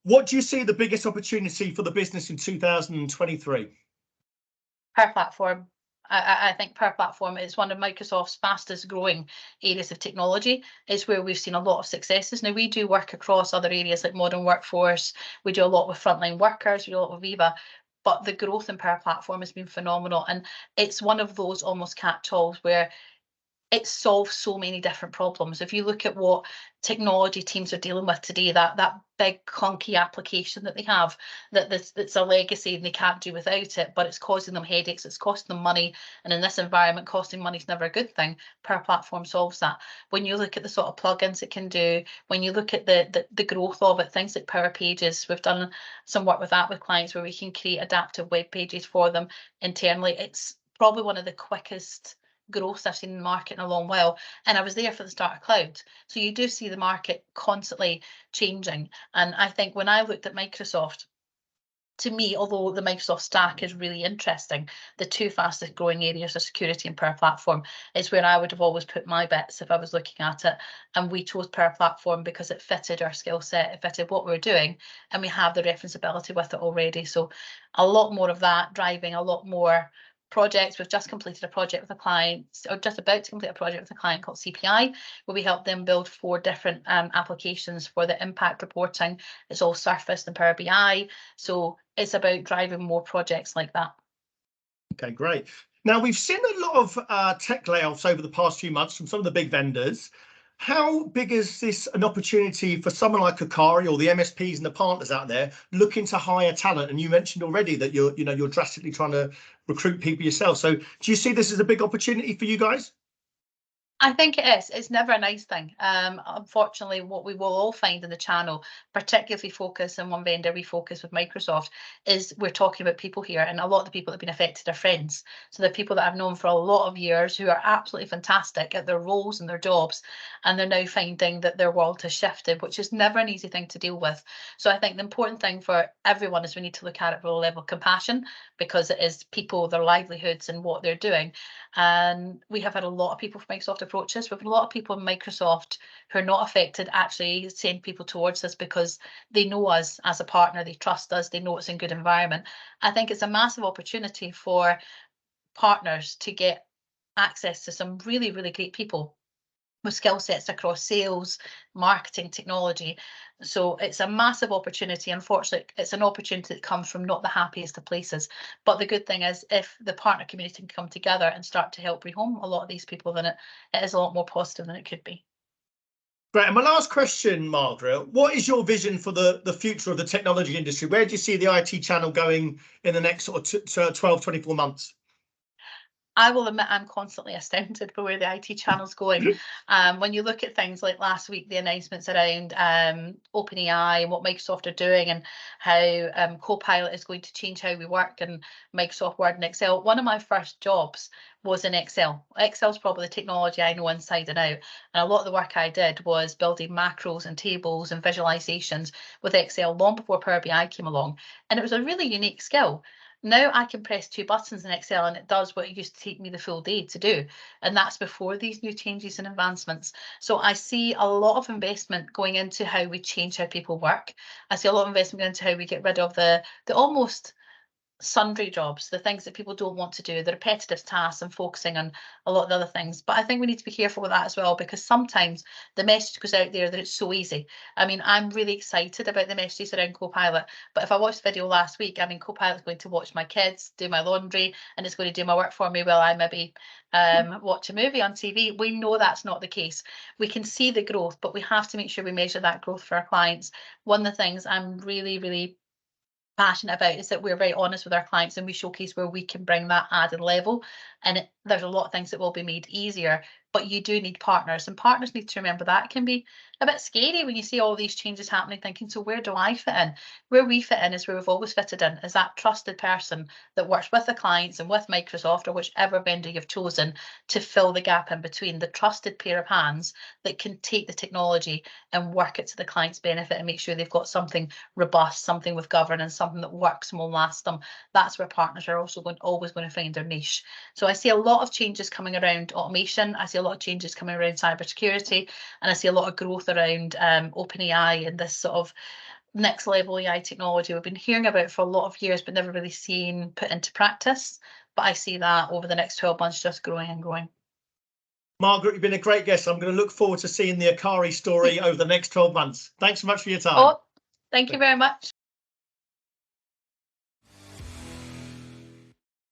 What do you see the biggest opportunity for the business in 2023? Per platform. I think per platform is one of Microsoft's fastest growing areas of technology. It's where we've seen a lot of successes. Now, we do work across other areas like modern workforce. We do a lot with frontline workers. We do a lot with Viva. But the growth in per platform has been phenomenal. And it's one of those almost catch-alls where it solves so many different problems. If you look at what technology teams are dealing with today, that big clunky application that they have, that's a legacy and they can't do without it, but it's causing them headaches, it's costing them money, and in this environment, costing money is never a good thing. Per platform solves that. When you look at the sort of plugins it can do, when you look at the growth of it, things like Power Pages, we've done some work with that with clients where we can create adaptive web pages for them internally. It's probably one of the quickest growth I've seen in the market in a long while, and I was there for the start of cloud. So you do see the market constantly changing. And I think when I looked at Microsoft, to me, although the Microsoft stack is really interesting, the two fastest growing areas are security and per platform is where I would have always put my bets if I was looking at it. And we chose per platform because it fitted our skill set, it fitted what we were doing, and we have the referenceability with it already. So a lot more of that, driving a lot more projects. We've just completed a project with a client, or just about to complete a project with a client called CPI, where we helped them build 4 different applications for the impact reporting. It's all surfaced in Power BI. So it's about driving more projects like that. Okay, great. Now, we've seen a lot of tech layoffs over the past few months from some of the big vendors. How big is this an opportunity for someone like Akari or the MSPs and the partners out there looking to hire talent? And you mentioned already that you're drastically trying to recruit people yourself. So do you see this as a big opportunity for you guys? I think it is. It's never a nice thing. Unfortunately, what we will all find in the channel, particularly if we focus on one vendor, we focus with Microsoft, is we're talking about people here, and a lot of the people that have been affected are friends. So they're people that I've known for a lot of years who are absolutely fantastic at their roles and their jobs, and they're now finding that their world has shifted, which is never an easy thing to deal with. So I think the important thing for everyone is we need to look at it with a level of compassion, because it is people, their livelihoods and what they're doing. And we have had a lot of people from Microsoft approaches. We've had a lot of people in Microsoft who are not affected actually send people towards us because they know us as a partner, they trust us, they know it's in good environment. I think it's a massive opportunity for partners to get access to some really, really great people with skill sets across sales, marketing, technology. So it's a massive opportunity. Unfortunately, it's an opportunity that comes from not the happiest of places. But the good thing is if the partner community can come together and start to help rehome a lot of these people, then it is a lot more positive than it could be. Great. And my last question, Margaret, what is your vision for the future of the technology industry? Where do you see the IT channel going in the next sort of 12, 24 months? I will admit I'm constantly astounded by where the IT channel's going. When you look at things like last week, the announcements around OpenAI and what Microsoft are doing and how Copilot is going to change how we work and Microsoft Word and Excel. One of my first jobs was in Excel. Excel's probably the technology I know inside and out. And a lot of the work I did was building macros and tables and visualizations with Excel long before Power BI came along. And it was a really unique skill. Now I can press 2 buttons in Excel and it does what it used to take me the full day to do. And that's before these new changes and advancements. So I see a lot of investment going into how we change how people work. I see a lot of investment going into how we get rid of the almost sundry jobs, the things that people don't want to do, the repetitive tasks, and focusing on a lot of the other things. But I think we need to be careful with that as well, because sometimes the message goes out there that it's so easy. I mean, I'm really excited about the messages around Copilot, but if I watched the video last week, I mean, Copilot's going to watch my kids, do my laundry, and it's going to do my work for me while I maybe watch a movie on TV. We know that's not the case. We can see the growth, but we have to make sure we measure that growth for our clients. One of the things I'm really, really passionate about is that we're very honest with our clients and we showcase where we can bring that added level. And there's a lot of things that will be made easier, but you do need partners, and partners need to remember that. It can be a bit scary when you see all these changes happening, thinking, so where do I fit in? Where we fit in is where we've always fitted in, is that trusted person that works with the clients and with Microsoft or whichever vendor you've chosen to fill the gap in between, the trusted pair of hands that can take the technology and work it to the client's benefit and make sure they've got something robust, something with governance, something that works and will last them. That's where partners are also always going to find their niche. So I see a lot of changes coming around automation. I see a lot of changes coming around cybersecurity, and I see a lot of growth around OpenAI and this sort of next level AI technology we've been hearing about for a lot of years, but never really seen put into practice. But I see that over the next 12 months just growing and growing. Margaret, you've been a great guest. I'm going to look forward to seeing the Akari story over the next 12 months. Thanks so much for your time. Oh, thank you very much.